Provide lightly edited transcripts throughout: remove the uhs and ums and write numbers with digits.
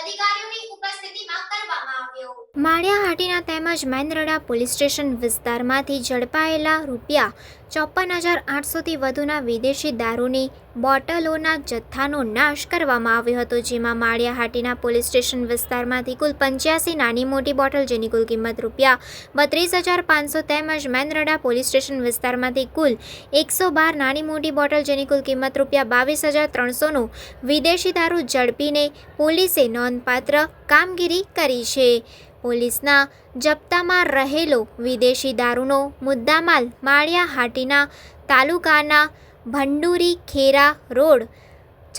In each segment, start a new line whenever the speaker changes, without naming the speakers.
અધિકારીઓની ઉપસ્થિતિમાં કરવામાં આવ્યો।
માળિયાહાટીના તેમજ મેંદરડા પોલીસ સ્ટેશન વિસ્તારમાંથી ઝડપાયેલા ₹54,800થી વધુના વિદેશી દારૂની બોટલોના જથ્થાનો નાશ કરવામાં આવ્યો હતો, જેમાં માળિયાહાટીના પોલીસ સ્ટેશન વિસ્તારમાંથી કુલ 85 નાની મોટી બોટલ જેની કુલ કિંમત ₹32,500 તેમજ મેંદરડા પોલીસ સ્ટેશન વિસ્તારમાંથી કુલ 112 નાની મોટી બોટલ જેની કુલ કિંમત ₹22,300નો વિદેશી દારૂ ઝડપીને પોલીસે નોંધપાત્ર કામગીરી કરી છે। પોલીસના જપ્તામાં રહેલો વિદેશી દારૂનો મુદ્દામાલ માળિયાહાટીના તાલુકાના ભંડુરી ખેરા રોડ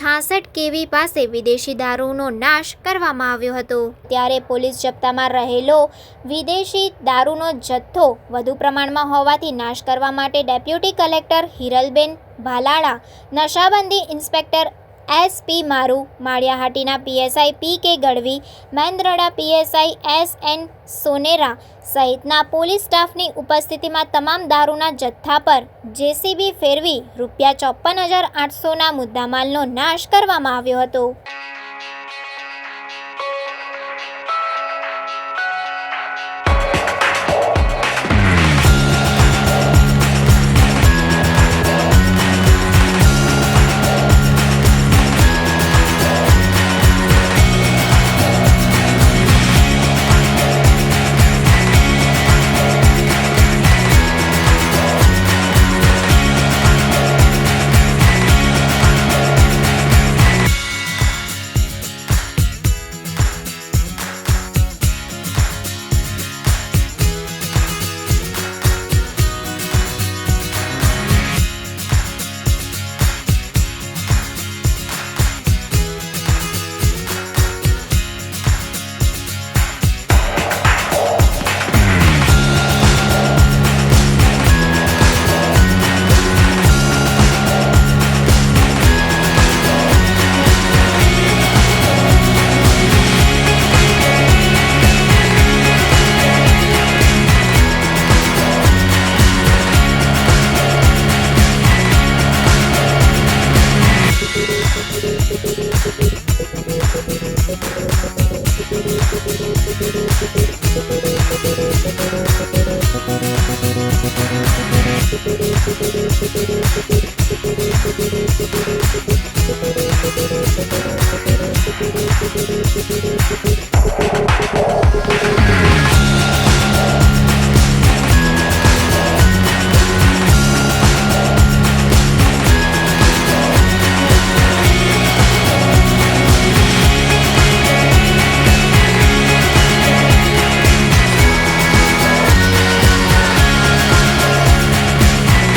66 kV પાસે વિદેશી દારૂનો નાશ કરવામાં આવ્યો હતો। ત્યારે પોલીસ જપ્તામાં રહેલો વિદેશી દારૂનો જથ્થો વધુ પ્રમાણમાં હોવાથી નાશ કરવા માટે ડેપ્યુટી કલેક્ટર હિરલબેન ભાલાળા, નશાબંધી inspector SP Maru, Maliya Hatina PSI PK Gadhvi, Mendarda PSI SN સોનેરા સહિતના પોલીસ સ્ટાફની ઉપસ્થિતિમાં તમામ દારૂના જથ્થા પર JCB ફેરવી ₹54,800ના મુદ્દામાલનો નાશ કરવામાં આવ્યો હતો।